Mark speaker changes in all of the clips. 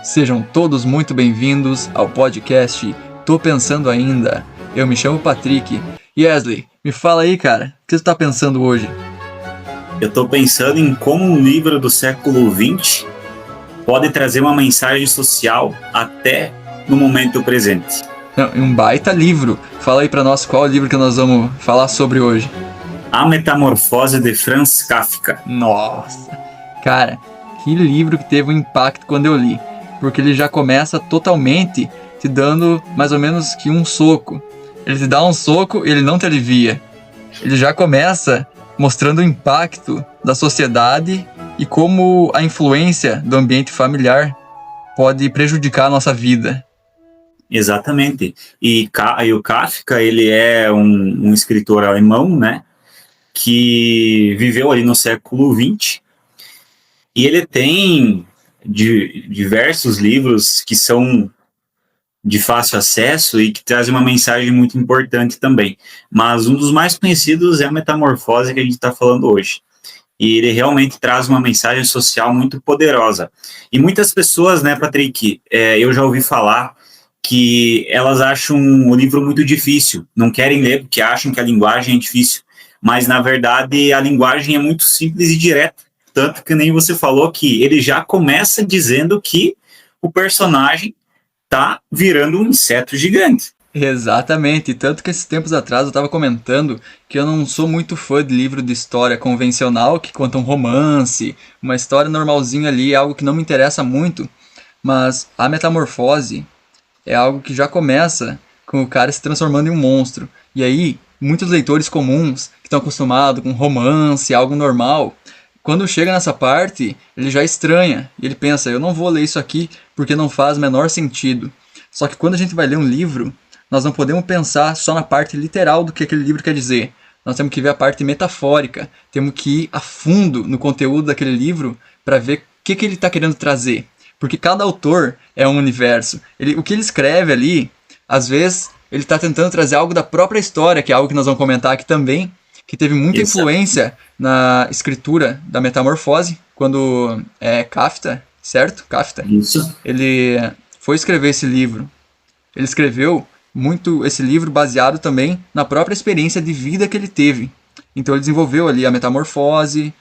Speaker 1: Sejam todos muito bem-vindos ao podcast Tô Pensando Ainda. Eu me chamo Patrick. Yesley, me fala aí, cara, o que você tá pensando hoje?
Speaker 2: Eu tô pensando em como um livro do século XX pode trazer uma mensagem social até no momento presente.
Speaker 1: Não, um baita livro. Fala aí pra nós qual é o livro que nós vamos falar sobre hoje.
Speaker 2: A Metamorfose de Franz Kafka.
Speaker 1: Nossa, cara, que livro que teve um impacto quando eu li. Porque ele já começa totalmente te dando mais ou menos que um soco. Ele te dá um soco e ele não te alivia. Ele já começa mostrando o impacto da sociedade e como a influência do ambiente familiar pode prejudicar a nossa vida.
Speaker 2: Exatamente. E o Kafka, ele é um escritor alemão, né? Que viveu ali no século XX. E ele tem diversos livros que são de fácil acesso e que trazem uma mensagem muito importante também. Mas um dos mais conhecidos é a Metamorfose que a gente está falando hoje. E ele realmente traz uma mensagem social muito poderosa. E muitas pessoas, né, Patrick, eu já ouvi falar que elas acham o livro muito difícil, não querem ler porque acham que a linguagem é difícil. Mas, na verdade, a linguagem é muito simples e direta. Tanto que nem você falou que ele já começa dizendo que o personagem tá virando um inseto gigante.
Speaker 1: Exatamente, tanto que esses tempos atrás eu estava comentando que eu não sou muito fã de livro de história convencional que conta um romance, uma história normalzinha ali, algo que não me interessa muito, mas a metamorfose é algo que já começa com o cara se transformando em um monstro. E aí, muitos leitores comuns que estão acostumados com romance, algo normal, quando chega nessa parte, ele já estranha. E ele pensa, eu não vou ler isso aqui porque não faz o menor sentido. Só que quando a gente vai ler um livro, nós não podemos pensar só na parte literal do que aquele livro quer dizer. Nós temos que ver a parte metafórica. Temos que ir a fundo no conteúdo daquele livro para ver o que ele está querendo trazer. Porque cada autor é um universo. O que ele escreve ali, às vezes, ele está tentando trazer algo da própria história, que é algo que nós vamos comentar aqui também, que teve muita influência na escritura da Metamorfose, quando Kafka, certo? Kafka.
Speaker 2: Isso.
Speaker 1: Ele foi escrever esse livro. Ele escreveu muito esse livro baseado também na própria experiência de vida que ele teve. Então ele desenvolveu ali a metamorfose,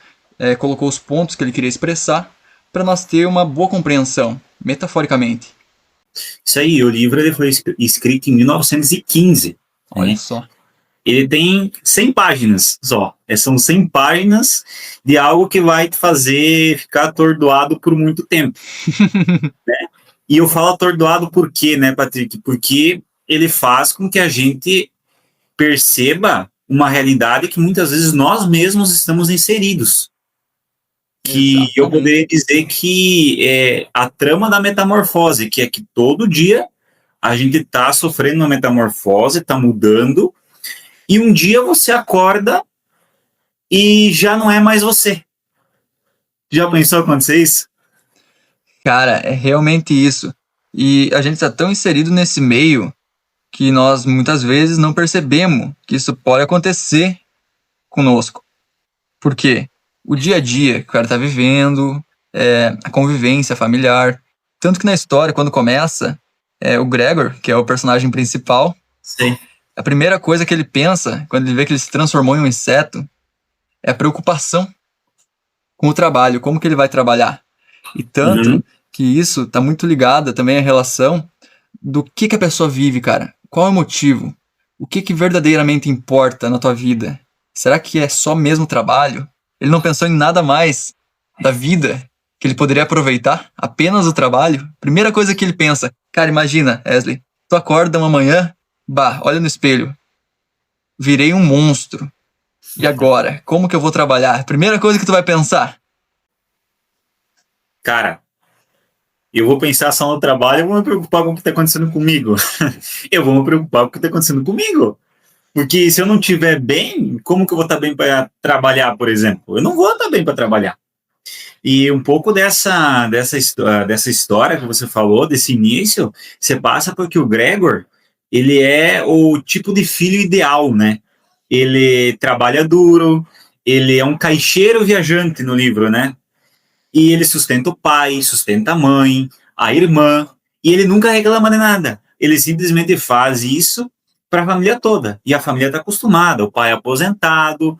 Speaker 1: colocou os pontos que ele queria expressar, para nós ter uma boa compreensão, metaforicamente.
Speaker 2: Isso aí, o livro ele foi escrito em 1915.
Speaker 1: Olha
Speaker 2: né?
Speaker 1: só.
Speaker 2: Ele tem 100 páginas só. São 100 páginas de algo que vai te fazer ficar atordoado por muito tempo. né? E eu falo atordoado por quê, né, Patrick? Porque ele faz com que a gente perceba uma realidade que muitas vezes nós mesmos estamos inseridos. Que
Speaker 1: Exatamente.
Speaker 2: eu poderia dizer que a trama da metamorfose, que é que todo dia a gente está sofrendo uma metamorfose, está mudando, e um dia você acorda e já não é mais você. Já pensou acontecer isso?
Speaker 1: Cara, é realmente isso. E a gente está tão inserido nesse meio que nós muitas vezes não percebemos que isso pode acontecer conosco. Por quê? O dia a dia que o cara está vivendo, a convivência familiar. Tanto que na história, quando começa, o Gregor, que é o personagem principal,
Speaker 2: Sim.
Speaker 1: a primeira coisa que ele pensa, quando ele vê que ele se transformou em um inseto, é a preocupação com o trabalho, como que ele vai trabalhar. E tanto que isso está muito ligado também à relação do que a pessoa vive, cara. Qual é o motivo? O que verdadeiramente importa na tua vida? Será que é só mesmo trabalho? Ele não pensou em nada mais da vida que ele poderia aproveitar? Apenas o trabalho? Primeira coisa que ele pensa, cara, imagina, Yesley, tu acorda uma manhã, olha no espelho, virei um monstro. E agora? Como que eu vou trabalhar? Primeira coisa que tu vai pensar.
Speaker 2: Cara, eu vou pensar só no trabalho, eu vou me preocupar com o que está acontecendo comigo. Eu vou me preocupar com o que está acontecendo comigo. Porque se eu não estiver bem, como que eu vou estar bem para trabalhar, por exemplo? Eu não vou estar bem para trabalhar. E um pouco dessa história que você falou, desse início, você passa porque o Gregor, ele é o tipo de filho ideal, né? Ele trabalha duro, ele é um caixeiro viajante no livro, né? E ele sustenta o pai, sustenta a mãe, a irmã, e ele nunca reclama de nada. Ele simplesmente faz isso para a família toda. E a família está acostumada, o pai é aposentado,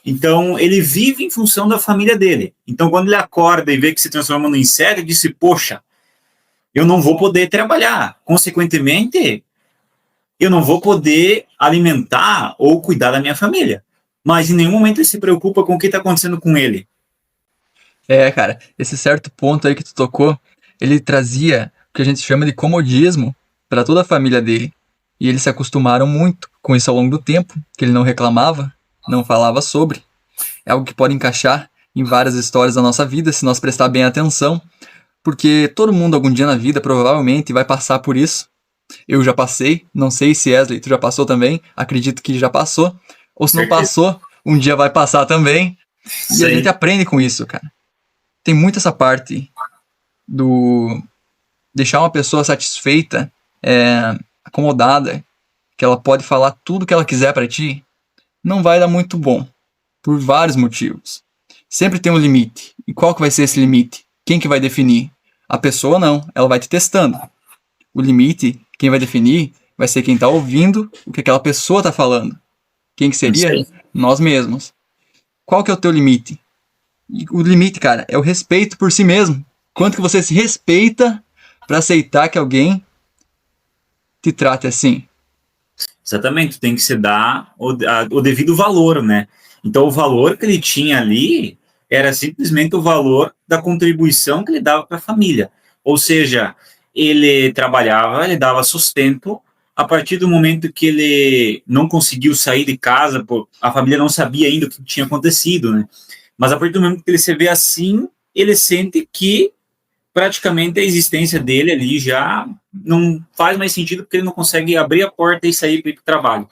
Speaker 2: então ele vive em função da família dele. Então quando ele acorda e vê que se transforma no inseto, ele disse, poxa, eu não vou poder trabalhar. Consequentemente, eu não vou poder alimentar ou cuidar da minha família. Mas em nenhum momento ele se preocupa com o que está acontecendo com ele.
Speaker 1: Cara, esse certo ponto aí que tu tocou, ele trazia o que a gente chama de comodismo para toda a família dele. E eles se acostumaram muito com isso ao longo do tempo, que ele não reclamava, não falava sobre. É algo que pode encaixar em várias histórias da nossa vida, se nós prestar bem atenção, porque todo mundo algum dia na vida provavelmente vai passar por isso. Eu já passei, não sei se Wesley, tu já passou também, acredito que já passou, ou se não passou, um dia vai passar também, e a gente aprende com isso, cara. Tem muito essa parte do deixar uma pessoa satisfeita, acomodada, que ela pode falar tudo que ela quiser pra ti, não vai dar muito bom, por vários motivos. Sempre tem um limite, e qual que vai ser esse limite? Quem que vai definir? A pessoa não, ela vai te testando. O limite, quem vai definir, vai ser quem tá ouvindo o que aquela pessoa tá falando. Quem que seria? Nós mesmos. Qual que é o teu limite? E o limite, cara, é o respeito por si mesmo. Quanto que você se respeita pra aceitar que alguém te trate assim?
Speaker 2: Exatamente, tem que se dar o devido valor, né? Então o valor que ele tinha ali era simplesmente o valor da contribuição que ele dava para a família. Ou seja, ele trabalhava, ele dava sustento. A partir do momento que ele não conseguiu sair de casa, a família não sabia ainda o que tinha acontecido, né? Mas a partir do momento que ele se vê assim, ele sente que praticamente a existência dele ali já não faz mais sentido, porque ele não consegue abrir a porta e sair para ir para o trabalho.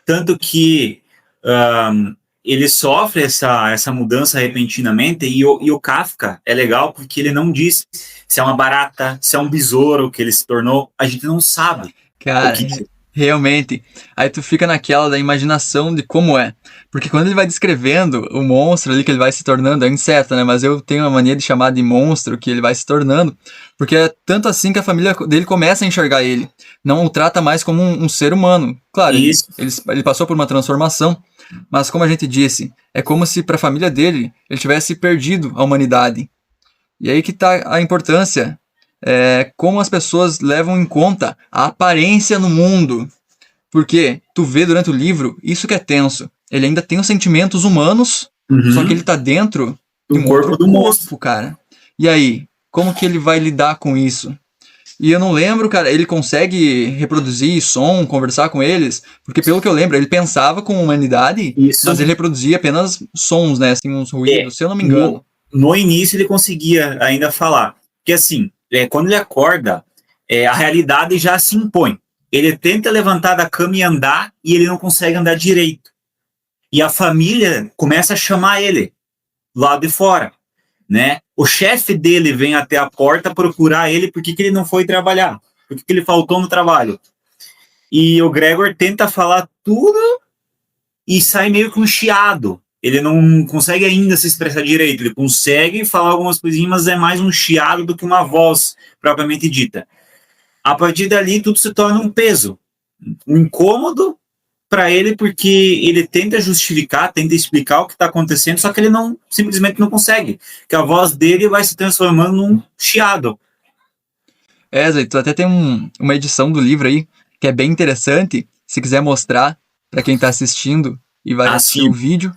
Speaker 2: Tanto que ele sofre essa mudança repentinamente, e o Kafka é legal porque ele não diz se é uma barata, se é um besouro que ele se tornou, a gente não sabe.
Speaker 1: Cara, realmente. Aí tu fica naquela da imaginação de como é. Porque quando ele vai descrevendo o monstro ali que ele vai se tornando, é um inseto, né? Mas eu tenho uma mania de chamar de monstro que ele vai se tornando, porque é tanto assim que a família dele começa a enxergar ele. Não o trata mais como um ser humano. Claro, ele passou por uma transformação, mas como a gente disse, é como se para a família dele ele tivesse perdido a humanidade. E aí que tá a importância. Como as pessoas levam em conta a aparência no mundo. Porque tu vê durante o livro, isso que é tenso. Ele ainda tem os sentimentos humanos, só que ele tá dentro de um outro corpo, cara. E aí, como que ele vai lidar com isso? E eu não lembro, cara, ele consegue reproduzir som, conversar com eles? Porque pelo que eu lembro, ele pensava com humanidade, mas ele reproduzia apenas sons, né? Assim, uns ruídos, se eu não me engano.
Speaker 2: No início ele conseguia ainda falar. Porque assim, quando ele acorda, a realidade já se impõe. Ele tenta levantar da cama e andar, e ele não consegue andar direito. E a família começa a chamar ele lá de fora, né? O chefe dele vem até a porta procurar ele porque que ele não foi trabalhar, porque que ele faltou no trabalho. E o Gregor tenta falar tudo e sai meio que um chiado. Ele não consegue ainda se expressar direito. Ele consegue falar algumas coisinhas, mas é mais um chiado do que uma voz propriamente dita. A partir dali, tudo se torna um peso, um incômodo para ele, porque ele tenta justificar, tenta explicar o que está acontecendo, só que ele simplesmente não consegue, que a voz dele vai se transformando num chiado.
Speaker 1: Zé, tu até tem uma edição do livro aí, que é bem interessante, se quiser mostrar para quem está assistindo e vai assistir o vídeo,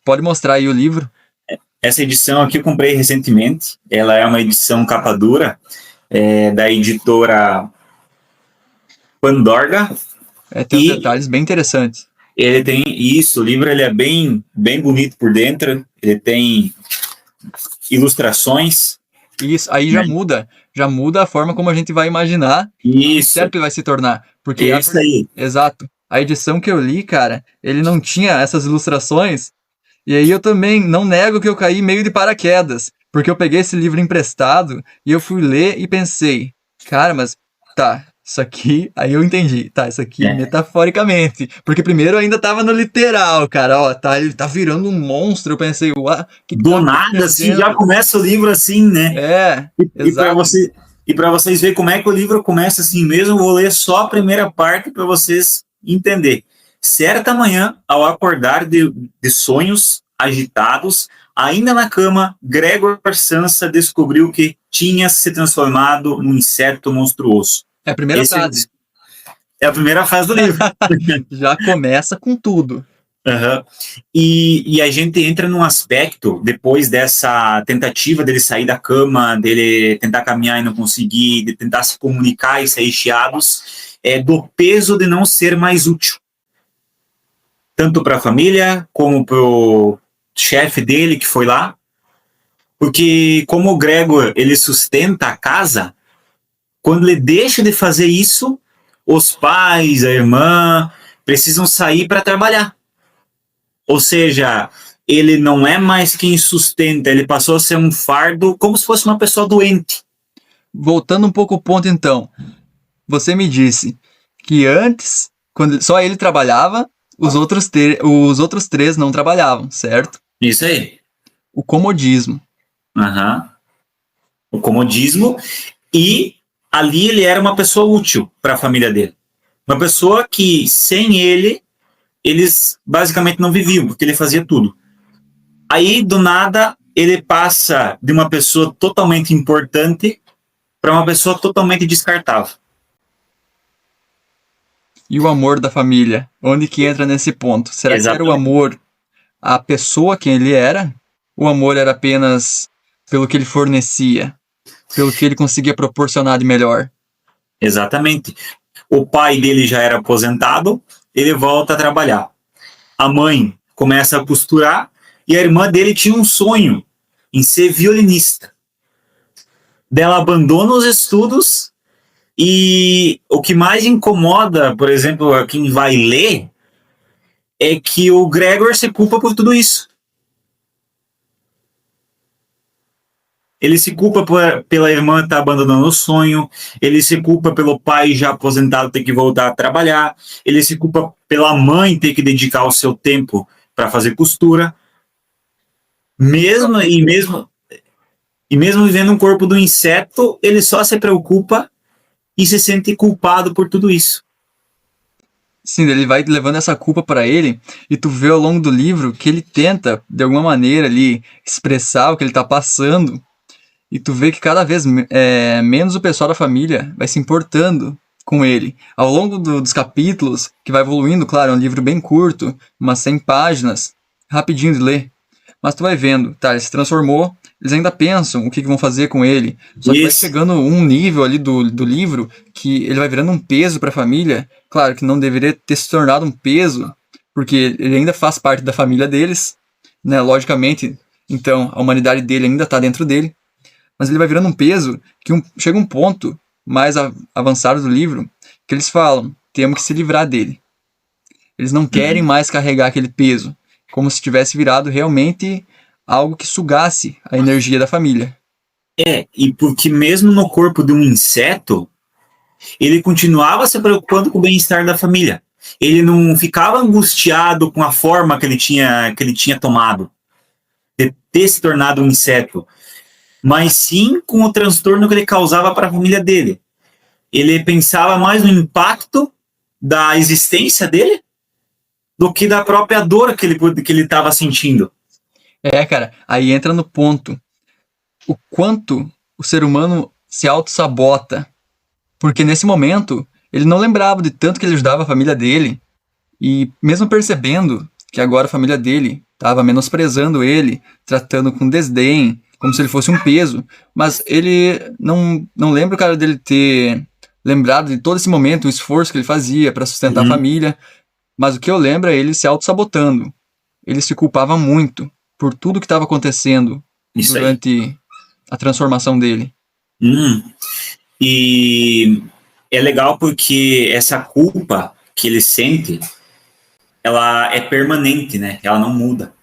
Speaker 1: pode mostrar aí o livro.
Speaker 2: Essa edição aqui eu comprei recentemente, ela é uma edição capa dura, da editora Pandorga.
Speaker 1: Tem uns detalhes bem interessantes.
Speaker 2: Ele tem isso, o livro ele é bem, bem bonito por dentro, ele tem ilustrações.
Speaker 1: Isso, aí já muda a forma como a gente vai imaginar o certo que vai se tornar. Porque
Speaker 2: isso aí.
Speaker 1: Exato. A edição que eu li, cara, ele não tinha essas ilustrações, e aí eu também não nego que eu caí meio de paraquedas, porque eu peguei esse livro emprestado e eu fui ler e pensei, cara, mas tá, Isso aqui, aí eu entendi. Tá, isso aqui
Speaker 2: É.
Speaker 1: metaforicamente. Porque primeiro eu ainda tava no literal, cara. Ó, tá, ele tá virando um monstro. Eu pensei, ué, o que que tá
Speaker 2: Do nada, assim, já
Speaker 1: acontecendo?
Speaker 2: começa o livro assim, né?
Speaker 1: É,
Speaker 2: E para
Speaker 1: exato.
Speaker 2: vocês verem como é que o livro começa assim mesmo, eu vou ler só a primeira parte para vocês entender. Certa manhã, ao acordar de sonhos agitados, ainda na cama, Gregor Samsa descobriu que tinha se transformado num inseto monstruoso.
Speaker 1: É a primeira
Speaker 2: Esse
Speaker 1: frase.
Speaker 2: é a primeira fase do livro.
Speaker 1: Já começa com tudo.
Speaker 2: Uhum. E a gente entra num aspecto, depois dessa tentativa dele sair da cama, dele tentar caminhar e não conseguir, de tentar se comunicar e sair chiados, do peso de não ser mais útil. Tanto para a família, como para o chefe dele que foi lá. Porque como o Gregor, ele sustenta a casa, quando ele deixa de fazer isso, os pais, a irmã, precisam sair para trabalhar. Ou seja, ele não é mais quem sustenta, ele passou a ser um fardo como se fosse uma pessoa doente.
Speaker 1: Voltando um pouco ao ponto, então. Você me disse que antes, quando só ele trabalhava, os outros três não trabalhavam, certo?
Speaker 2: Isso aí.
Speaker 1: O comodismo.
Speaker 2: Uhum. O comodismo. E ali ele era uma pessoa útil para a família dele. Uma pessoa que, sem ele, eles basicamente não viviam, porque ele fazia tudo. Aí, do nada, ele passa de uma pessoa totalmente importante para uma pessoa totalmente descartável.
Speaker 1: E o amor da família? Onde que entra nesse ponto? Será que era o
Speaker 2: Exatamente.
Speaker 1: amor à pessoa quem ele era? O amor era apenas pelo que ele fornecia, pelo que ele conseguia proporcionar de melhor?
Speaker 2: Exatamente. O pai dele já era aposentado, ele volta a trabalhar. A mãe começa a costurar e a irmã dele tinha um sonho em ser violinista. Dela abandona os estudos e o que mais incomoda, por exemplo, a quem vai ler, é que o Gregor se culpa por tudo isso. Ele se culpa pela irmã estar abandonando o sonho, ele se culpa pelo pai já aposentado ter que voltar a trabalhar, ele se culpa pela mãe ter que dedicar o seu tempo para fazer costura, mesmo e mesmo e mesmo vivendo um corpo do inseto, ele só se preocupa e se sente culpado por tudo isso.
Speaker 1: Sim, ele vai levando essa culpa para ele e tu vê ao longo do livro que ele tenta, de alguma maneira ali, expressar o que ele tá passando e tu vê que cada vez menos o pessoal da família vai se importando com ele. Ao longo dos capítulos, que vai evoluindo, claro, é um livro bem curto, umas 100 páginas, rapidinho de ler. Mas tu vai vendo, tá, ele se transformou, eles ainda pensam o que vão fazer com ele. Só que vai
Speaker 2: Isso,
Speaker 1: chegando um nível ali do livro que ele vai virando um peso para a família. Claro que não deveria ter se tornado um peso, porque ele ainda faz parte da família deles, né? Logicamente, então a humanidade dele ainda está dentro dele. Mas ele vai virando um peso que chega um ponto mais avançado do livro que eles falam, temos que se livrar dele. Eles não querem mais carregar aquele peso, como se tivesse virado realmente algo que sugasse a energia da família.
Speaker 2: e porque mesmo no corpo de um inseto, ele continuava se preocupando com o bem-estar da família. Ele não ficava angustiado com a forma que ele tinha tomado, de ter se tornado um inseto, mas sim com o transtorno que ele causava para a família dele. Ele pensava mais no impacto da existência dele do que da própria dor que ele estava sentindo.
Speaker 1: Cara, aí entra no ponto. O quanto o ser humano se auto-sabota. Porque nesse momento, ele não lembrava de tanto que ele ajudava a família dele. E mesmo percebendo que agora a família dele estava menosprezando ele, tratando com desdém, como se ele fosse um peso. Mas ele não lembra, cara, dele ter lembrado de todo esse momento, o esforço que ele fazia para sustentar a família. Mas o que eu lembro é ele se auto-sabotando. Ele se culpava muito por tudo que estava acontecendo
Speaker 2: Isso aí.
Speaker 1: durante a transformação dele.
Speaker 2: E é legal porque essa culpa que ele sente, ela é permanente, né? Ela não muda.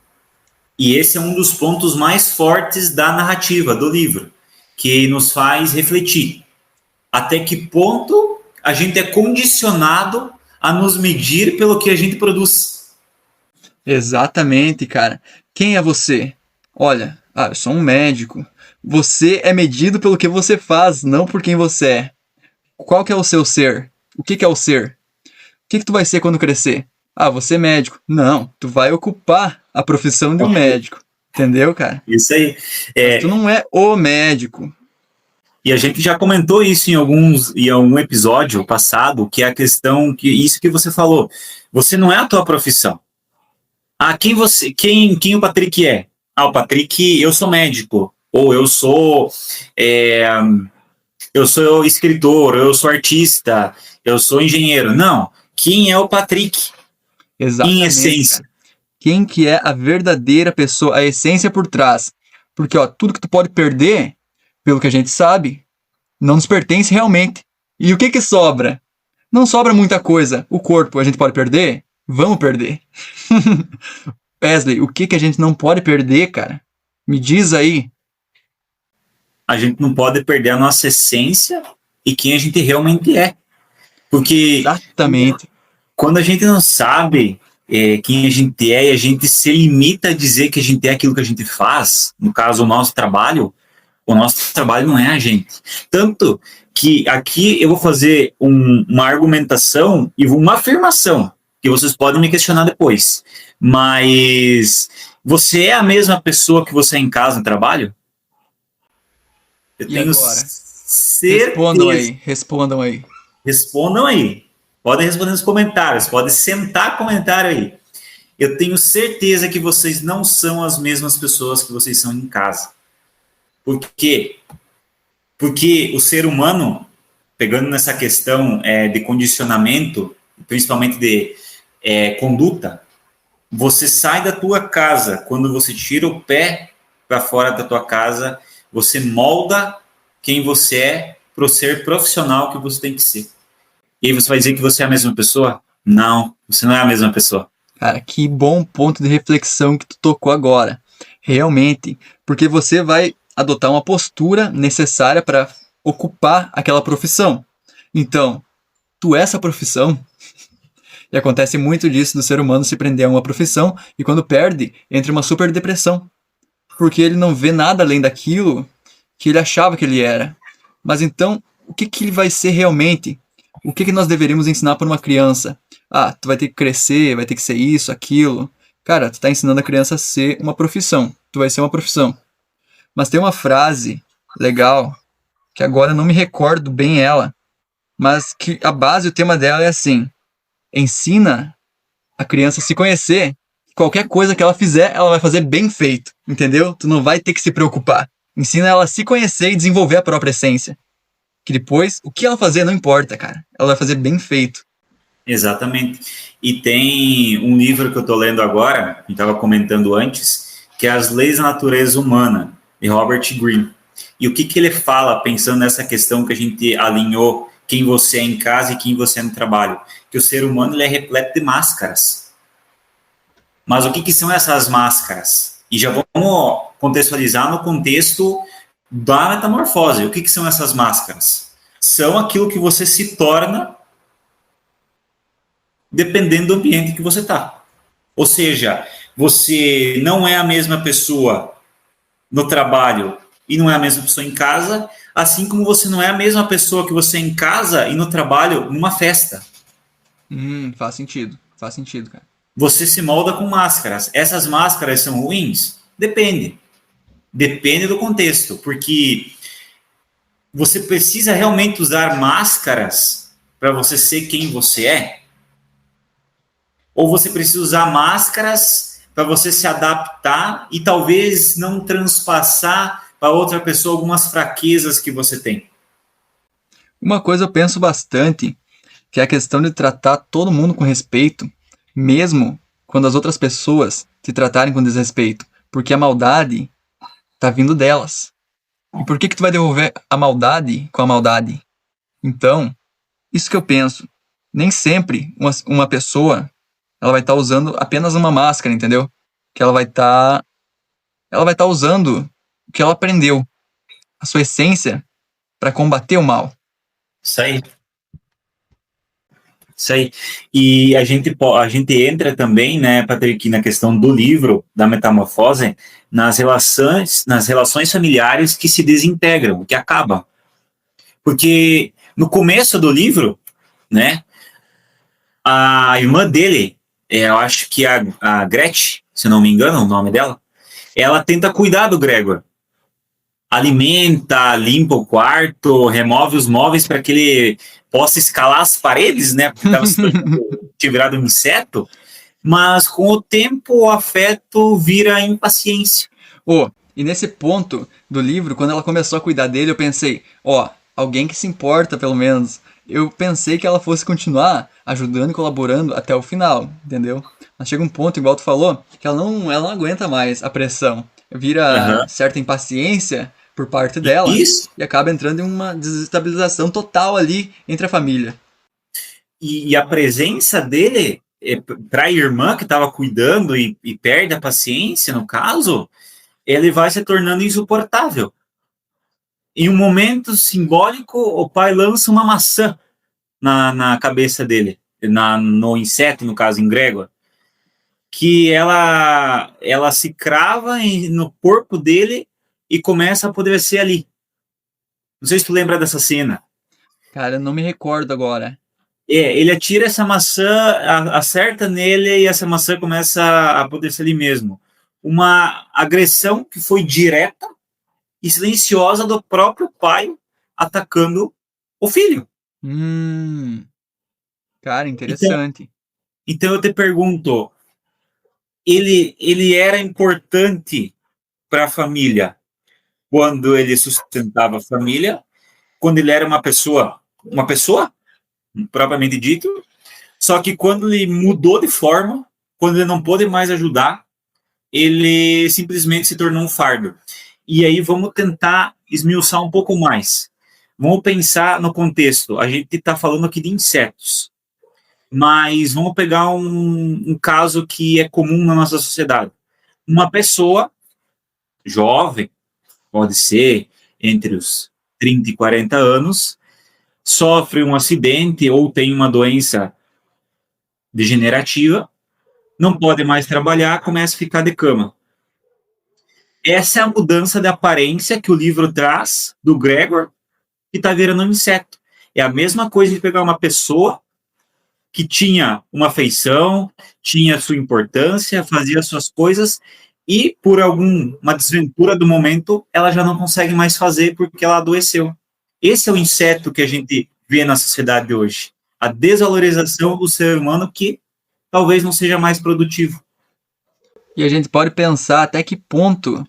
Speaker 2: E esse é um dos pontos mais fortes da narrativa, do livro, que nos faz refletir. Até que ponto a gente é condicionado a nos medir pelo que a gente produz.
Speaker 1: Exatamente, cara. Quem é você? Olha, eu sou um médico. Você é medido pelo que você faz, não por quem você é. Qual que é o seu ser? O que que é o ser? O que que tu vai ser quando crescer? Você é médico. Não, tu vai ocupar a profissão de um médico. Entendeu, cara?
Speaker 2: Isso aí.
Speaker 1: Mas tu não é o médico.
Speaker 2: E a gente já comentou isso em algum episódio passado, que é a questão que isso que você falou. Você não é a tua profissão. Quem o Patrick é? O Patrick, eu sou médico, ou eu sou escritor, eu sou artista, eu sou engenheiro. Não, quem é o Patrick? Em
Speaker 1: Exatamente,
Speaker 2: essência.
Speaker 1: cara. Quem que é a verdadeira pessoa, a essência por trás. Porque, tudo que tu pode perder, pelo que a gente sabe, não nos pertence realmente. E o que que sobra? Não sobra muita coisa. O corpo a gente pode perder? Vamos perder. Wesley, o que que a gente não pode perder, cara? Me diz aí.
Speaker 2: A gente não pode perder a nossa essência e quem a gente realmente é. Porque
Speaker 1: Exatamente.
Speaker 2: quando a gente não sabe quem a gente é e a gente se limita a dizer que a gente é aquilo que a gente faz, no caso o nosso trabalho não é a gente. Tanto que aqui eu vou fazer uma argumentação e uma afirmação, que vocês podem me questionar depois. Mas você é a mesma pessoa que você é em casa no trabalho? Eu
Speaker 1: E
Speaker 2: tenho
Speaker 1: agora? Respondam
Speaker 2: certeza.
Speaker 1: aí, respondam aí.
Speaker 2: Respondam aí. Podem responder nos comentários, podem sentar comentário aí. Eu tenho certeza que vocês não são as mesmas pessoas que vocês são em casa. Por quê? Porque o ser humano, pegando nessa questão de condicionamento, principalmente de conduta, você sai da tua casa, quando você tira o pé para fora da tua casa, você molda quem você é para o ser profissional que você tem que ser. E aí você vai dizer que você é a mesma pessoa? Não, você não é a mesma pessoa.
Speaker 1: Cara, que bom ponto de reflexão que tu tocou agora. Realmente, porque você vai adotar uma postura necessária para ocupar aquela profissão. Então, tu é essa profissão. E acontece muito disso do ser humano se prender a uma profissão e quando perde, entra em uma super depressão. Porque ele não vê nada além daquilo que ele achava que ele era. Mas então, o que que ele vai ser realmente? O que que nós deveríamos ensinar para uma criança? Tu vai ter que crescer, vai ter que ser isso, aquilo. Cara, tu tá ensinando a criança a ser uma profissão. Tu vai ser uma profissão. Mas tem uma frase legal, que agora eu não me recordo bem ela, mas que a base, o tema dela é assim: ensina a criança a se conhecer. Qualquer coisa que ela fizer, ela vai fazer bem feito, entendeu? Tu não vai ter que se preocupar. Ensina ela a se conhecer e desenvolver a própria essência. Que depois, o que ela fazer não importa, cara. Ela vai fazer bem feito.
Speaker 2: Exatamente. E tem um livro que eu estou lendo agora, que estava comentando antes, que é As Leis da Natureza Humana, de Robert Greene. E o que, que ele fala, pensando nessa questão que a gente alinhou, quem você é em casa e quem você é no trabalho? Que o ser humano ele é repleto de máscaras. Mas o que, que são essas máscaras? E já vamos contextualizar no contexto da metamorfose. O que, que são essas máscaras? São aquilo que você se torna dependendo do ambiente que você está. Ou seja, você não é a mesma pessoa no trabalho e não é a mesma pessoa em casa, assim como você não é a mesma pessoa que você é em casa e no trabalho numa festa.
Speaker 1: Faz sentido, cara.
Speaker 2: Você se molda com máscaras. Essas máscaras são ruins? Depende. Depende do contexto, porque você precisa realmente usar máscaras para você ser quem você é? Ou você precisa usar máscaras para você se adaptar e talvez não transpassar para outra pessoa algumas fraquezas que você tem?
Speaker 1: Uma coisa eu penso bastante, que é a questão de tratar todo mundo com respeito, mesmo quando as outras pessoas te tratarem com desrespeito, porque a maldade tá vindo delas. E por que que tu vai devolver a maldade com a maldade? Então, isso que eu penso. Nem sempre uma pessoa ela vai estar usando apenas uma máscara, entendeu? Que ela vai estar usando o que ela aprendeu, a sua essência para combater o mal.
Speaker 2: Isso aí. Isso aí. E a gente entra também, né, Patrick, na questão do livro, da metamorfose, nas relações familiares que se desintegram, que acabam. Porque no começo do livro, né, a irmã dele, eu acho que a Gretchen, se não me engano, o nome dela, ela tenta cuidar do Gregor. Alimenta, limpa o quarto, remove os móveis para que ele possa escalar as paredes, né? Porque estava se tornando tinha virado um inseto. Mas com o tempo o afeto vira impaciência.
Speaker 1: E nesse ponto do livro, quando ela começou a cuidar dele, eu pensei, alguém que se importa, pelo menos. Eu pensei que ela fosse continuar ajudando e colaborando até o final, entendeu? Mas chega um ponto, igual tu falou, que ela não aguenta mais a pressão. Vira
Speaker 2: Uhum.
Speaker 1: certa impaciência por parte dela
Speaker 2: Isso.
Speaker 1: e acaba entrando em uma desestabilização total ali entre a família.
Speaker 2: E a presença dele para a irmã que estava cuidando e perde a paciência, no caso, ele vai se tornando insuportável. Em um momento simbólico, o pai lança uma maçã na cabeça dele, no inseto, no caso, em Gregor, que ela se crava no corpo dele e começa a apodrecer ali. Não sei se tu lembra dessa cena.
Speaker 1: Cara, eu não me recordo agora.
Speaker 2: Ele atira essa maçã, acerta nele e essa maçã começa a apodrecer ali mesmo. Uma agressão que foi direta e silenciosa do próprio pai atacando o filho.
Speaker 1: Hum, cara,
Speaker 2: Então,
Speaker 1: interessante.
Speaker 2: então eu te pergunto, ele era importante para a família quando ele sustentava a família, quando ele era uma pessoa propriamente dito, só que quando ele mudou de forma, quando ele não pôde mais ajudar, ele simplesmente se tornou um fardo. E aí vamos tentar esmiuçar um pouco mais. Vamos pensar no contexto. A gente está falando aqui de insetos, mas vamos pegar um caso que é comum na nossa sociedade. Uma pessoa jovem, pode ser entre os 30 e 40 anos, sofre um acidente ou tem uma doença degenerativa, não pode mais trabalhar, começa a ficar de cama. Essa é a mudança de aparência que o livro traz do Gregor, que está virando um inseto. É a mesma coisa de pegar uma pessoa que tinha uma afeição, tinha sua importância, fazia suas coisas, e por alguma desventura do momento, ela já não consegue mais fazer porque ela adoeceu. Esse é o inseto que a gente vê na sociedade hoje. A desvalorização do ser humano que talvez não seja mais produtivo.
Speaker 1: E a gente pode pensar até que ponto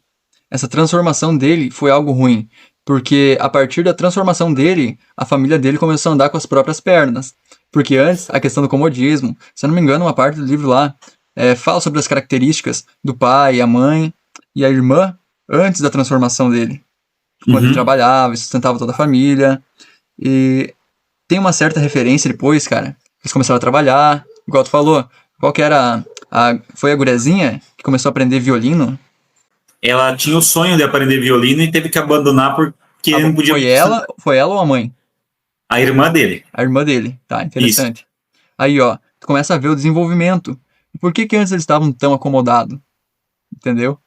Speaker 1: essa transformação dele foi algo ruim. Porque a partir da transformação dele, a família dele começou a andar com as próprias pernas. Porque antes, a questão do comodismo, se eu não me engano, uma parte do livro lá fala sobre as características do pai, a mãe e a irmã antes da transformação dele. Quando ele trabalhava e sustentava toda a família. E tem uma certa referência depois, cara. Eles começaram a trabalhar, igual tu falou. Qual que era foi a gurezinha que começou a aprender violino?
Speaker 2: Ela tinha o sonho de aprender violino e teve que abandonar porque ele não podia.
Speaker 1: Foi ela ou a mãe?
Speaker 2: A irmã dele.
Speaker 1: A irmã dele. Tá,
Speaker 2: Isso.
Speaker 1: interessante. Aí, ó, tu começa a ver o desenvolvimento. Por que antes eles estavam tão acomodados? Entendeu?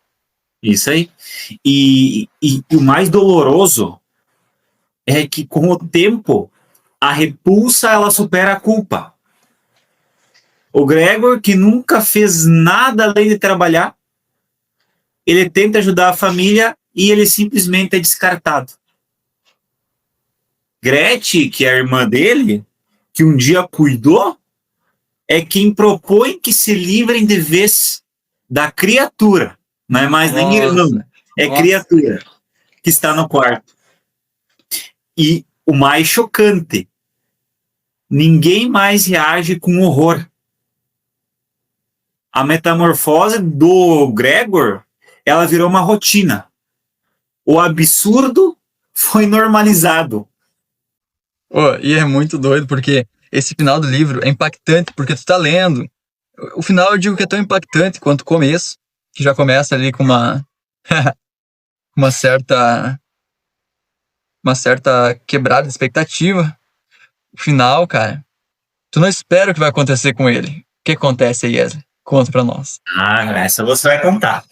Speaker 2: Isso aí. E o mais doloroso é que com o tempo a repulsa ela supera a culpa. O Gregor, que nunca fez nada além de trabalhar, ele tenta ajudar a família e ele simplesmente é descartado. Gretchen, que é a irmã dele, que um dia cuidou, é quem propõe que se livrem de vez da criatura. Não é mais nem irmão, é
Speaker 1: Nossa.
Speaker 2: criatura que está no quarto. E o mais chocante, ninguém mais reage com horror. A metamorfose do Gregor, ela virou uma rotina. O absurdo foi normalizado.
Speaker 1: E é muito doido, porque esse final do livro é impactante, porque tu tá lendo. O final eu digo que é tão impactante quanto o começo, que já começa ali com uma certa uma certa quebrada de expectativa. O final, cara, Tu não espera o que vai acontecer com ele. O que acontece aí, Wesley? Conta pra nós.
Speaker 2: Essa você vai contar.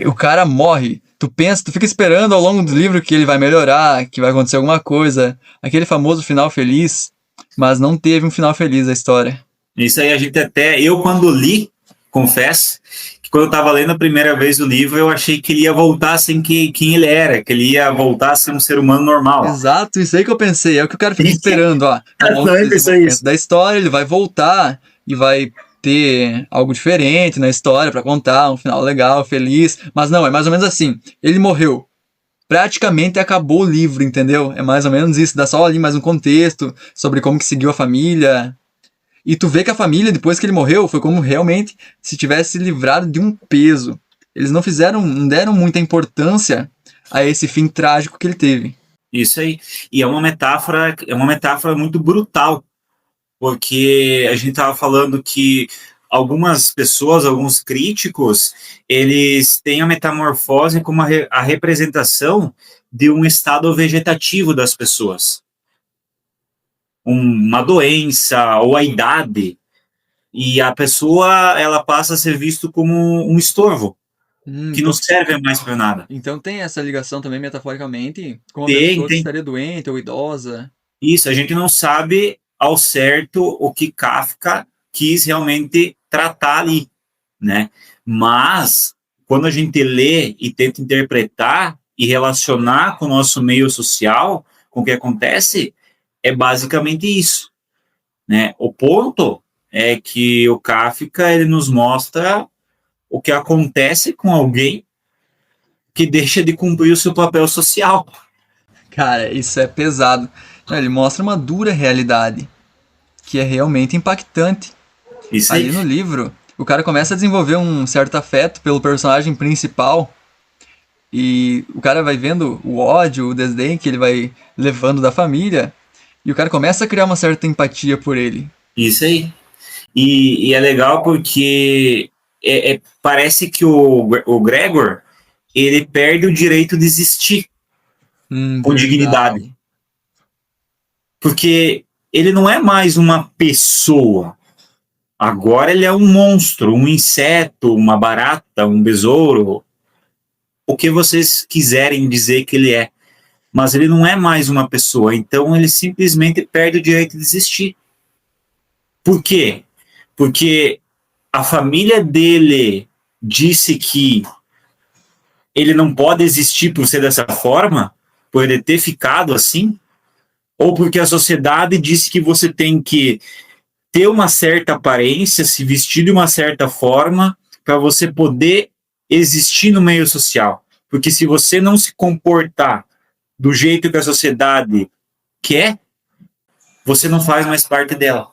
Speaker 1: O cara morre. Tu pensa, tu fica esperando ao longo do livro que ele vai melhorar, que vai acontecer alguma coisa. Aquele famoso final feliz. Mas não teve um final feliz a história.
Speaker 2: Isso aí a gente até... Eu, quando li, confesso, que quando eu estava lendo a primeira vez o livro, eu achei que ele ia voltar a ser quem ele era, que ele ia voltar a ser um ser humano normal.
Speaker 1: Exato, isso aí que eu pensei. É o que o cara fica esperando, ó. Ao longo do desenvolvimento da história, ele vai voltar e vai ter algo diferente na história pra contar, um final legal, feliz. Mas não, é mais ou menos assim. Ele morreu. Praticamente acabou o livro, entendeu? É mais ou menos isso. Dá só ali mais um contexto sobre como que seguiu a família. E tu vê que a família, depois que ele morreu, foi como realmente se tivesse livrado de um peso. Eles não deram muita importância a esse fim trágico que ele teve.
Speaker 2: Isso aí. E é uma metáfora muito brutal, porque a gente estava falando que algumas pessoas, alguns críticos, eles têm a metamorfose como a representação de um estado vegetativo das pessoas. Uma doença ou a idade, e a pessoa ela passa a ser visto como um estorvo, que não serve mais para nada.
Speaker 1: Então tem essa ligação também, metaforicamente, com uma pessoa que estaria doente ou idosa.
Speaker 2: Isso, a gente não sabe ao certo o que Kafka quis realmente tratar ali, né? Mas, quando a gente lê e tenta interpretar e relacionar com o nosso meio social, com o que acontece, é basicamente isso, né? O ponto é que o Kafka, ele nos mostra o que acontece com alguém que deixa de cumprir o seu papel social.
Speaker 1: Cara, isso é pesado. Ele mostra uma dura realidade, que é realmente impactante.
Speaker 2: Isso
Speaker 1: Ali
Speaker 2: aí.
Speaker 1: no livro, o cara começa a desenvolver um certo afeto pelo personagem principal, e o cara vai vendo o ódio, o desdém que ele vai levando da família, e o cara começa a criar uma certa empatia por ele.
Speaker 2: Isso aí. E é legal porque parece que o Gregor ele perde o direito de existir com dignidade.
Speaker 1: Verdade.
Speaker 2: Porque ele não é mais uma pessoa. Agora ele é um monstro, um inseto, uma barata, um besouro, o que vocês quiserem dizer que ele é. Mas ele não é mais uma pessoa, então ele simplesmente perde o direito de existir. Por quê? Porque a família dele disse que ele não pode existir por ser dessa forma, por ele ter ficado assim, ou porque a sociedade disse que você tem que ter uma certa aparência, se vestir de uma certa forma, para você poder existir no meio social. Porque se você não se comportar do jeito que a sociedade quer, você não faz mais parte dela.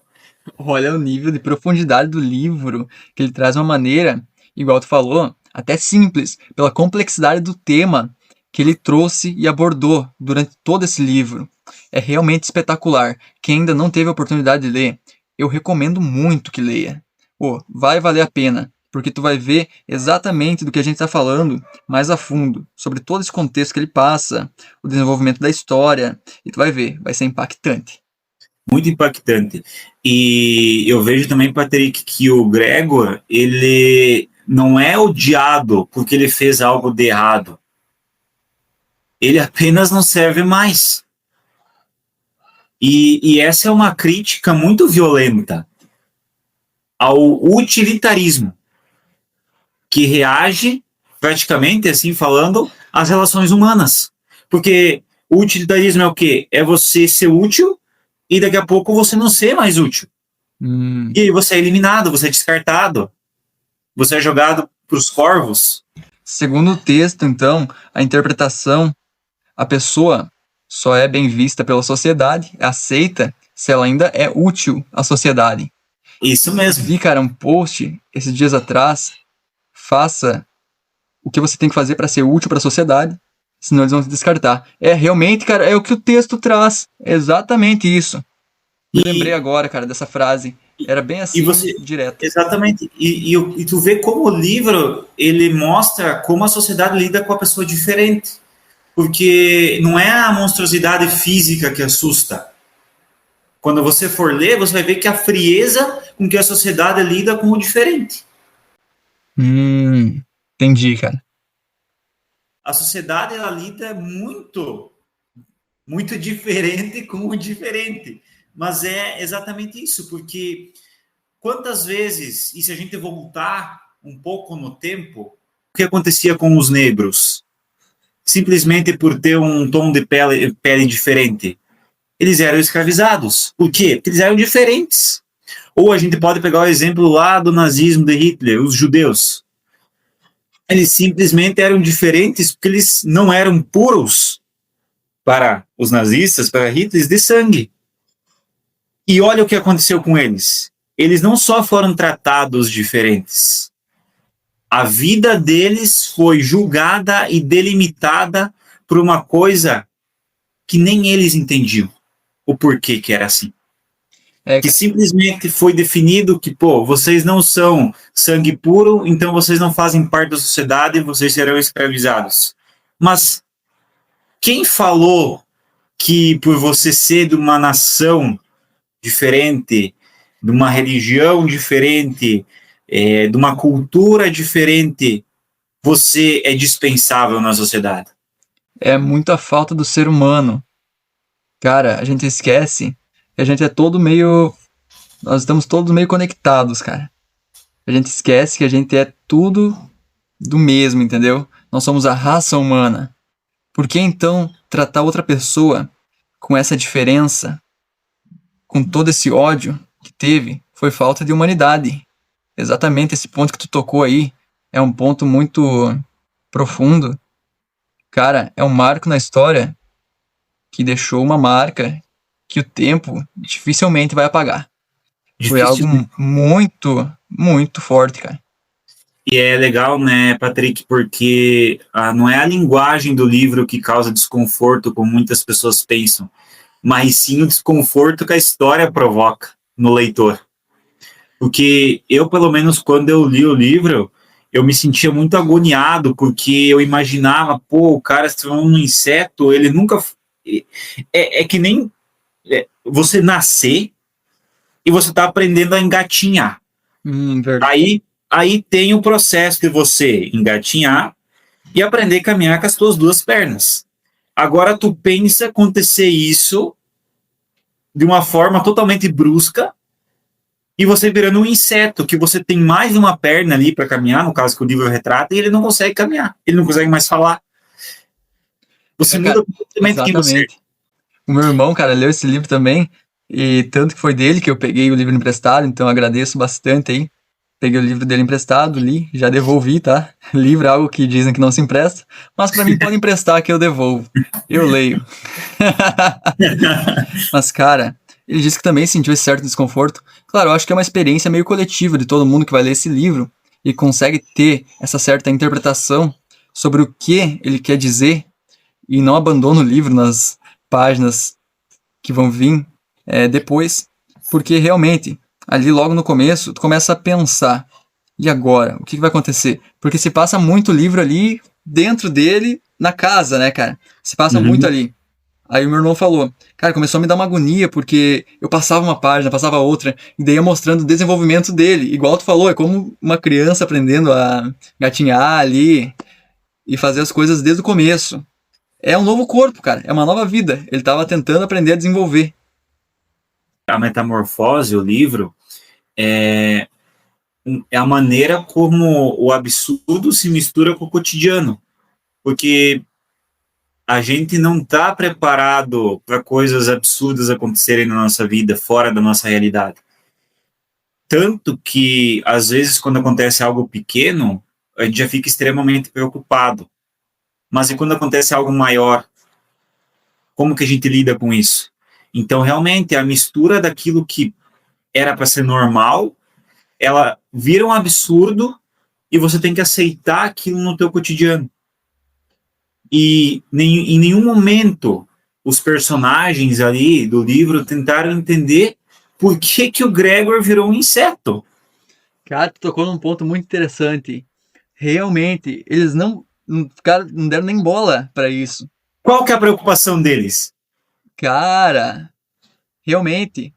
Speaker 1: Olha o nível de profundidade do livro, que ele traz uma maneira, igual tu falou, até simples, pela complexidade do tema que ele trouxe e abordou durante todo esse livro. É realmente espetacular. Quem ainda não teve a oportunidade de ler, eu recomendo muito que leia. Pô, vai valer a pena, porque tu vai ver exatamente do que a gente está falando mais a fundo, sobre todo esse contexto que ele passa, o desenvolvimento da história, e tu vai ver, vai ser impactante.
Speaker 2: Muito impactante. E eu vejo também, Patrick, que o Gregor, ele não é odiado porque ele fez algo de errado. Ele apenas não serve mais. E essa é uma crítica muito violenta ao utilitarismo, que reage, praticamente assim falando, às relações humanas. Porque o utilitarismo é o quê? É você ser útil e daqui a pouco você não ser mais útil. E aí você é eliminado, você é descartado, você é jogado para os corvos.
Speaker 1: Segundo o texto, então, a interpretação, a pessoa só é bem vista pela sociedade, aceita se ela ainda é útil à sociedade.
Speaker 2: Isso mesmo.
Speaker 1: Vi, cara, um post esses dias atrás, faça o que você tem que fazer para ser útil para a sociedade, senão eles vão te descartar. É, realmente, cara, é o que o texto traz. É exatamente isso. Me lembrei agora, cara, dessa frase. Era bem assim, direto.
Speaker 2: Exatamente. E tu vê como o livro, ele mostra como a sociedade lida com a pessoa diferente. Porque não é a monstruosidade física que assusta. Quando você for ler, você vai ver que a frieza com que a sociedade lida com o diferente.
Speaker 1: Entendi, cara.
Speaker 2: A sociedade ela lida muito, muito diferente com o diferente. Mas é exatamente isso, porque quantas vezes, e se a gente voltar um pouco no tempo, o que acontecia com os negros? Simplesmente por ter um tom de pele diferente. Eles eram escravizados. Por quê? Porque eles eram diferentes. Ou a gente pode pegar o exemplo lá do nazismo de Hitler, os judeus. Eles simplesmente eram diferentes porque eles não eram puros para os nazistas, para Hitler, de sangue. E olha o que aconteceu com eles. Eles não só foram tratados diferentes, a vida deles foi julgada e delimitada por uma coisa que nem eles entendiam o porquê que era assim. Que simplesmente foi definido que, pô, vocês não são sangue puro, então vocês não fazem parte da sociedade e vocês serão escravizados. Mas quem falou que por você ser de uma nação diferente, de uma religião diferente, de uma cultura diferente, você é dispensável na sociedade?
Speaker 1: É muita falta do ser humano. Cara, a gente esquece que a gente é todo meio... Nós estamos todos meio conectados, cara. A gente esquece que a gente é tudo do mesmo, entendeu? Nós somos a raça humana. Por que então tratar outra pessoa com essa diferença, com todo esse ódio que teve, foi falta de humanidade. Exatamente esse ponto que tu tocou aí é um ponto muito profundo. Cara, é um marco na história que deixou uma marca que o tempo dificilmente vai apagar. Foi algo muito, muito forte, cara.
Speaker 2: E é legal, né, Patrick, porque não é a linguagem do livro que causa desconforto, como muitas pessoas pensam, mas sim o desconforto que a história provoca no leitor. Porque eu, pelo menos, quando eu li o livro, eu me sentia muito agoniado, porque eu imaginava, pô, o cara se tornou um inseto, ele nunca... É que nem você nascer e você tá aprendendo a engatinhar. Aí tem o processo de você engatinhar e aprender a caminhar com as tuas duas pernas. Agora tu pensa acontecer isso de uma forma totalmente brusca e você virando um inseto, que você tem mais de uma perna ali para caminhar, no caso que o livro retrata, e ele não consegue caminhar, ele não consegue mais falar. Você muda completamente quem você é.
Speaker 1: O meu irmão, cara, leu esse livro também, e tanto que foi dele que eu peguei o livro emprestado, então eu agradeço bastante aí. Peguei o livro dele emprestado, li, já devolvi, tá? Livro é algo que dizem que não se empresta, mas pra mim pode emprestar que eu devolvo. Eu leio. Mas, cara, ele disse que também sentiu esse certo desconforto. Claro, eu acho que é uma experiência meio coletiva de todo mundo que vai ler esse livro e consegue ter essa certa interpretação sobre o que ele quer dizer e não abandona o livro nas páginas que vão vir depois, porque realmente, ali logo no começo, tu começa a pensar, e agora? O que vai acontecer? Porque se passa muito livro ali dentro dele, na casa, né, cara? Se passa muito ali. Aí o meu irmão falou, cara, começou a me dar uma agonia, porque eu passava uma página, passava outra, e daí ia mostrando o desenvolvimento dele. Igual tu falou, é como uma criança aprendendo a gatinhar ali e fazer as coisas desde o começo. É um novo corpo, cara, é uma nova vida. Ele estava tentando aprender a desenvolver.
Speaker 2: A Metamorfose, o livro, é a maneira como o absurdo se mistura com o cotidiano. Porque a gente não está preparado para coisas absurdas acontecerem na nossa vida, fora da nossa realidade. Tanto que, às vezes, quando acontece algo pequeno, a gente já fica extremamente preocupado. Mas e quando acontece algo maior? Como que a gente lida com isso? Então, realmente, a mistura daquilo que era para ser normal, ela vira um absurdo e você tem que aceitar aquilo no teu cotidiano. E em nenhum momento os personagens ali do livro tentaram entender por que o Gregor virou um inseto.
Speaker 1: Cara, tu tocou num ponto muito interessante. Realmente, eles não deram nem bola pra isso.
Speaker 2: Qual que é a preocupação deles?
Speaker 1: Cara, realmente,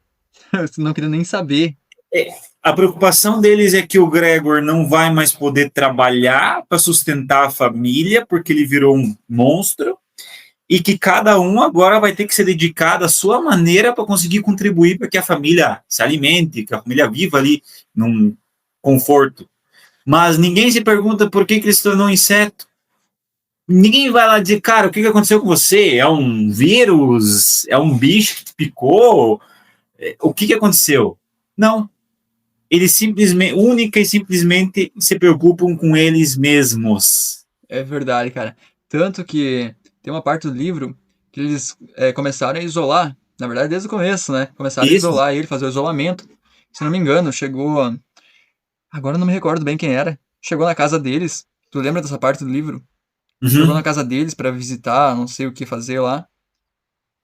Speaker 1: Você não queria nem saber.
Speaker 2: É, a preocupação deles é que o Gregor não vai mais poder trabalhar para sustentar a família, porque ele virou um monstro, e que cada um agora vai ter que se dedicar da sua maneira para conseguir contribuir para que a família se alimente, que a família viva ali num conforto. Mas ninguém se pergunta por que ele se tornou um inseto. Ninguém vai lá dizer, cara, o que aconteceu com você? É um vírus? É um bicho que te picou? O que aconteceu? Não. Eles simplesmente, única e simplesmente se preocupam com eles mesmos.
Speaker 1: É verdade, cara. Tanto que tem uma parte do livro que eles começaram a isolar, na verdade desde o começo, né? Começaram a
Speaker 2: Isso.
Speaker 1: isolar ele, fazer o isolamento. Se não me engano, chegou. Agora eu não me recordo bem quem era. Chegou na casa deles. Tu lembra dessa parte do livro? Chegou na
Speaker 2: Uhum.
Speaker 1: casa deles pra visitar, não sei o que fazer lá.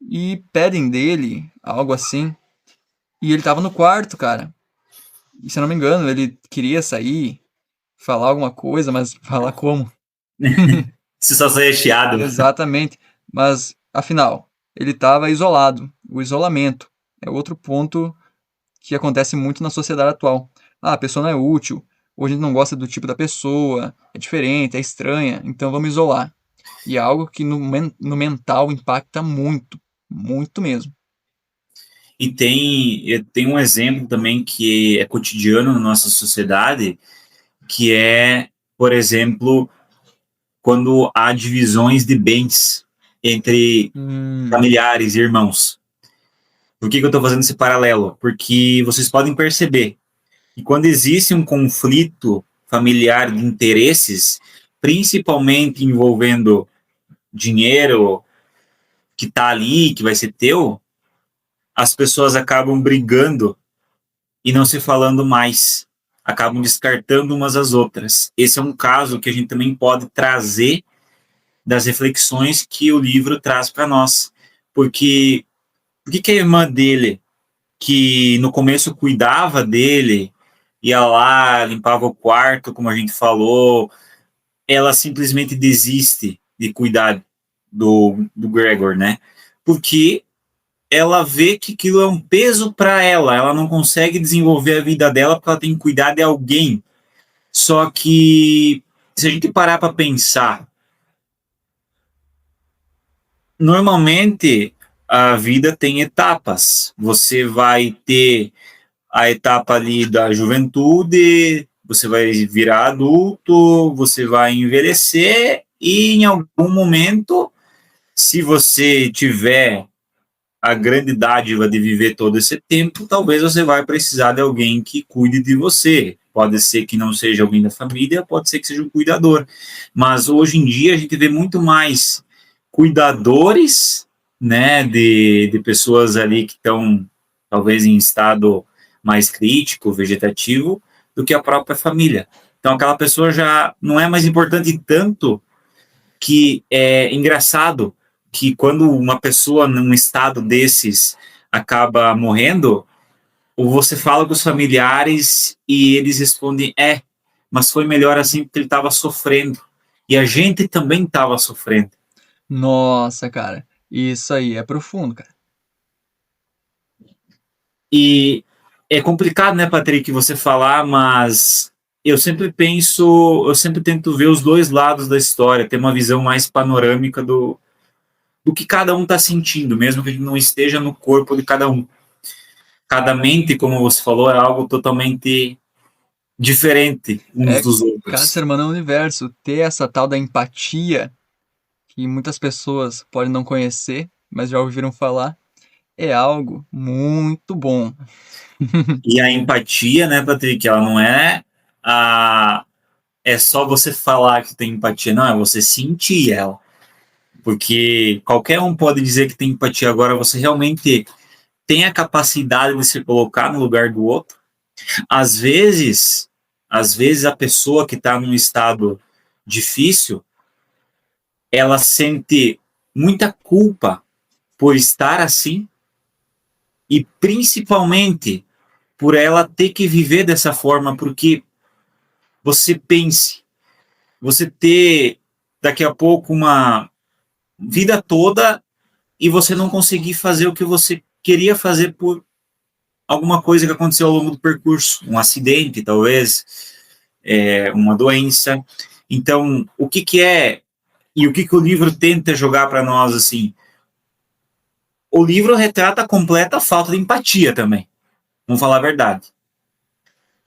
Speaker 1: E pedem dele algo assim. E ele tava no quarto, cara. E se eu não me engano, ele queria sair, falar alguma coisa, mas falar como?
Speaker 2: Se só saia chiado.
Speaker 1: Exatamente. Mas, afinal, ele estava isolado. O isolamento é outro ponto que acontece muito na sociedade atual. Ah, a pessoa não é útil, ou a gente não gosta do tipo da pessoa, é diferente, é estranha, então vamos isolar. E é algo que no mental impacta muito, muito mesmo.
Speaker 2: E tem um exemplo também que é cotidiano na nossa sociedade, que é, por exemplo, quando há divisões de bens entre
Speaker 1: Hum,
Speaker 2: familiares e irmãos. Por que eu estou fazendo esse paralelo? Porque vocês podem perceber que quando existe um conflito familiar de interesses, principalmente envolvendo dinheiro que está ali, que vai ser teu, as pessoas acabam brigando e não se falando mais, acabam descartando umas às outras. Esse é um caso que a gente também pode trazer das reflexões que o livro traz para nós. Porque por que a irmã dele, que no começo cuidava dele, ia lá, limpava o quarto, como a gente falou, ela simplesmente desiste de cuidar do Gregor, né? Porque ela vê que aquilo é um peso para ela não consegue desenvolver a vida dela porque ela tem que cuidar de alguém. Só que, se a gente parar para pensar, normalmente a vida tem etapas. Você vai ter a etapa ali da juventude, você vai virar adulto, você vai envelhecer e em algum momento, se você tiver a grande dádiva de viver todo esse tempo, talvez você vai precisar de alguém que cuide de você. Pode ser que não seja alguém da família, pode ser que seja um cuidador. Mas hoje em dia a gente vê muito mais cuidadores, né, de pessoas ali que estão talvez em estado mais crítico, vegetativo, do que a própria família. Então aquela pessoa já não é mais importante tanto que é engraçado que quando uma pessoa num estado desses acaba morrendo, ou você fala com os familiares e eles respondem, mas foi melhor assim porque ele estava sofrendo. E a gente também estava sofrendo.
Speaker 1: nossa, cara. Isso aí é profundo, cara.
Speaker 2: E é complicado, né, Patrick, você falar, mas eu sempre tento ver os dois lados da história, ter uma visão mais panorâmica do que cada um está sentindo, mesmo que a gente não esteja no corpo de cada um. Cada mente, como você falou, é algo totalmente diferente uns
Speaker 1: É,
Speaker 2: dos
Speaker 1: cada ser
Speaker 2: outros.
Speaker 1: humano é um universo. Ter essa tal da empatia, que muitas pessoas podem não conhecer, mas já ouviram falar, é algo muito bom.
Speaker 2: E a empatia, né, Patrick, ela não é a é só você falar que tem empatia, não, é você sentir ela. Porque qualquer um pode dizer que tem empatia, agora você realmente tem a capacidade de se colocar no lugar do outro. Às vezes, às vezes a pessoa que está num estado difícil, ela sente muita culpa por estar assim e principalmente por ela ter que viver dessa forma, porque você pense, você ter daqui a pouco uma vida toda e você não conseguir fazer o que você queria fazer por alguma coisa que aconteceu ao longo do percurso, um acidente, talvez, uma doença. Então, o que é, e o que o livro tenta jogar para nós, assim? O livro retrata a completa falta de empatia também, vamos falar a verdade.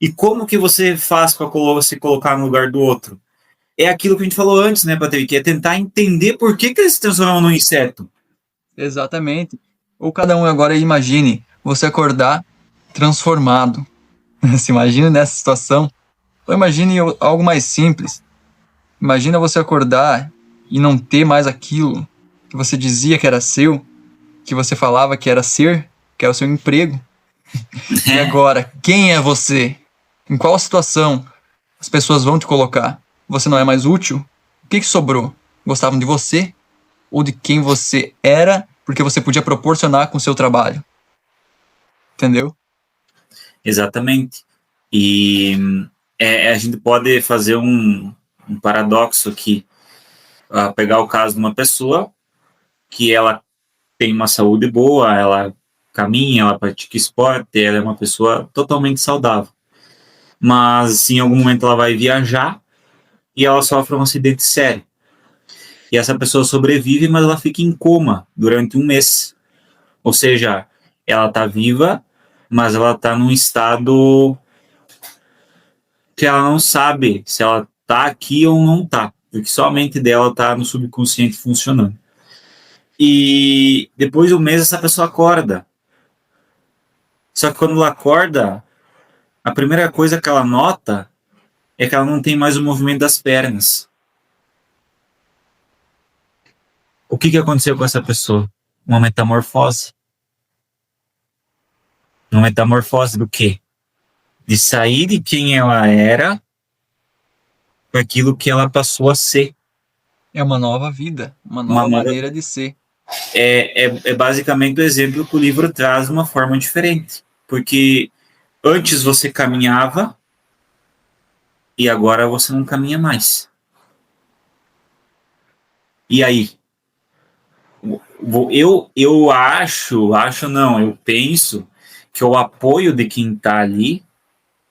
Speaker 2: E como que você faz para se colocar no lugar do outro? É aquilo que a gente falou antes, né, Patrick? É tentar entender por que ele se transformou num inseto.
Speaker 1: Exatamente. Ou cada um agora imagine você acordar transformado. Se imagine nessa situação. Ou imagine algo mais simples. Imagina você acordar e não ter mais aquilo que você dizia que era seu, que você falava que era ser, que era o seu emprego. E agora, quem é você? Em qual situação as pessoas vão te colocar? Você não é mais útil? O que sobrou? Gostavam de você? Ou de quem você era, porque você podia proporcionar com o seu trabalho? Entendeu?
Speaker 2: Exatamente. E a gente pode fazer um paradoxo aqui. Pegar o caso de uma pessoa que ela tem uma saúde boa, ela caminha, ela pratica esporte, ela é uma pessoa totalmente saudável. Mas em algum momento ela vai viajar e ela sofre um acidente sério. E essa pessoa sobrevive, mas ela fica em coma durante um mês. Ou seja, ela está viva, mas ela está num estado que ela não sabe se ela está aqui ou não está, porque só a mente dela está no subconsciente funcionando. E depois de um mês essa pessoa acorda. Só que quando ela acorda, a primeira coisa que ela nota é que ela não tem mais o movimento das pernas. O que aconteceu com essa pessoa? Uma metamorfose. Uma metamorfose do quê? De sair de quem ela era para aquilo que ela passou a ser.
Speaker 1: É uma nova vida, uma nova maneira de ser.
Speaker 2: É basicamente o exemplo que o livro traz de uma forma diferente. Porque antes você caminhava e agora você não caminha mais. E aí? Eu eu penso que o apoio de quem está ali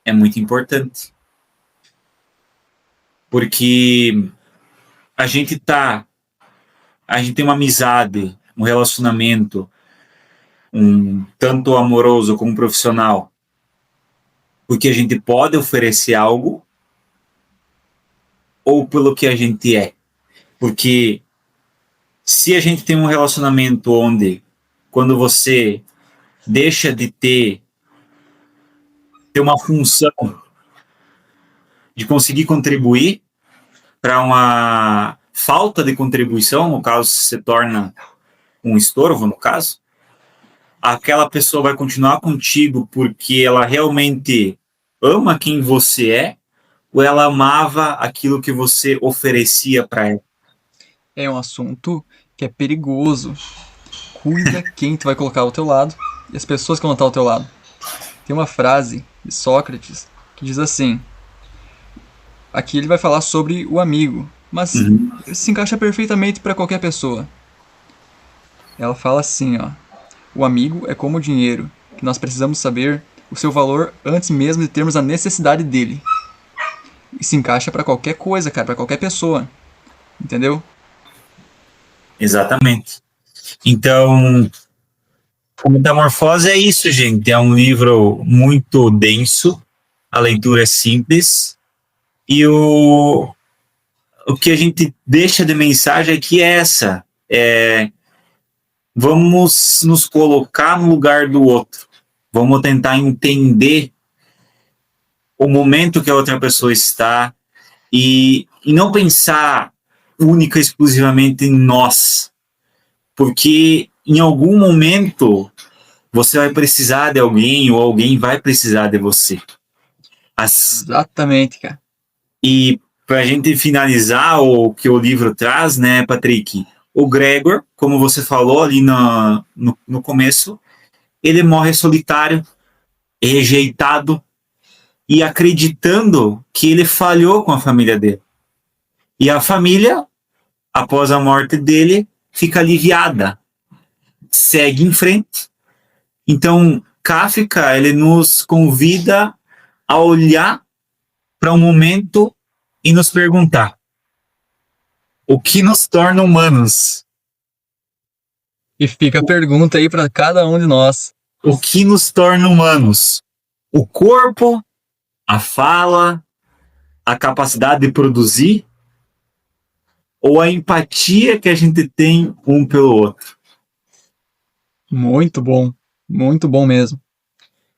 Speaker 2: é muito importante. Porque a gente tem uma amizade, um relacionamento, tanto amoroso como profissional, porque a gente pode oferecer algo ou pelo que a gente é. Porque se a gente tem um relacionamento onde, quando você deixa de ter uma função de conseguir contribuir para uma falta de contribuição, no caso, se torna um estorvo, no caso, aquela pessoa vai continuar contigo porque ela realmente ama quem você é, ou ela amava aquilo que você oferecia para ela?
Speaker 1: É um assunto que é perigoso. Cuida quem tu vai colocar ao teu lado e as pessoas que vão estar ao teu lado. Tem uma frase de Sócrates que diz assim: aqui ele vai falar sobre o amigo, mas se encaixa perfeitamente para qualquer pessoa. Ela fala assim, ó: o amigo é como o dinheiro, que nós precisamos saber o seu valor antes mesmo de termos a necessidade dele. E se encaixa para qualquer coisa, cara, para qualquer pessoa. Entendeu?
Speaker 2: Exatamente. Então, a Metamorfose é isso, gente. É um livro muito denso, a leitura é simples, e o que a gente deixa de mensagem aqui é essa: vamos nos colocar no lugar do outro, vamos tentar entender o momento que a outra pessoa está e não pensar única e exclusivamente em nós, porque em algum momento você vai precisar de alguém ou alguém vai precisar de você.
Speaker 1: Exatamente, cara.
Speaker 2: E para a gente finalizar o que o livro traz, né, Patrick? O Gregor, como você falou ali no começo, ele morre solitário, rejeitado e acreditando que ele falhou com a família dele. E a família, após a morte dele, fica aliviada, segue em frente. Então, Kafka, ele nos convida a olhar para um momento e nos perguntar: o que nos torna humanos?
Speaker 1: E fica a pergunta aí para cada um de nós.
Speaker 2: O que nos torna humanos? O corpo, a fala, a capacidade de produzir, ou a empatia que a gente tem um pelo outro?
Speaker 1: Muito bom mesmo.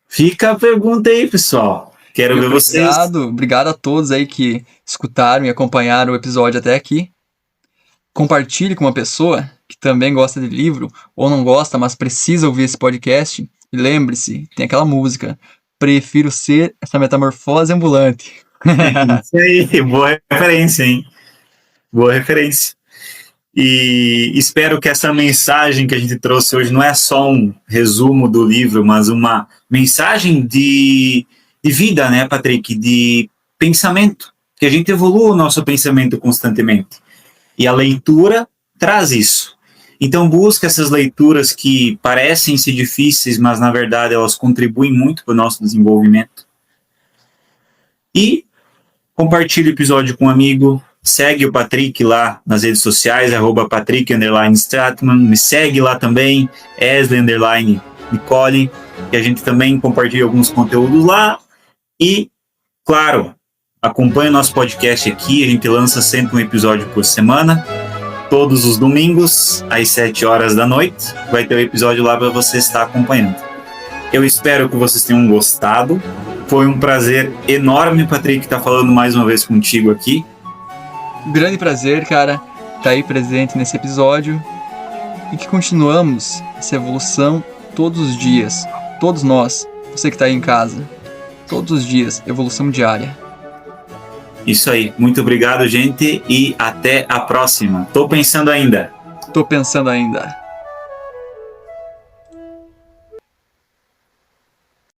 Speaker 2: Fica a pergunta aí, pessoal. Quero ver vocês.
Speaker 1: Obrigado a todos aí que escutaram e acompanharam o episódio até aqui. Compartilhe com uma pessoa que também gosta de livro, ou não gosta, mas precisa ouvir esse podcast. E lembre-se, tem aquela música: prefiro ser essa metamorfose ambulante.
Speaker 2: Isso aí, boa referência, hein? Boa referência. E espero que essa mensagem que a gente trouxe hoje não é só um resumo do livro, mas uma mensagem de vida, né, Patrick? De pensamento. Que a gente evolua o nosso pensamento constantemente. E a leitura traz isso. Então busca essas leituras que parecem ser difíceis, mas na verdade elas contribuem muito para o nosso desenvolvimento. E compartilhe o episódio com um amigo. Segue o Patrick lá nas redes sociais, @Patrick_Stratman. Me segue lá também, Esle_Nicole, que a gente também compartilha alguns conteúdos lá. E, claro, acompanhe o nosso podcast aqui. A gente lança sempre um episódio por semana. Todos os domingos, às 7 horas da noite. Vai ter um episódio lá para você estar acompanhando. Eu espero que vocês tenham gostado. Foi um prazer enorme, Patrick, estar falando mais uma vez contigo aqui.
Speaker 1: Grande prazer, cara, estar aí presente nesse episódio. E que continuamos essa evolução todos os dias. Todos nós, você que está aí em casa. Todos os dias, evolução diária.
Speaker 2: Isso aí. Muito obrigado, gente. E até a próxima. Tô pensando ainda.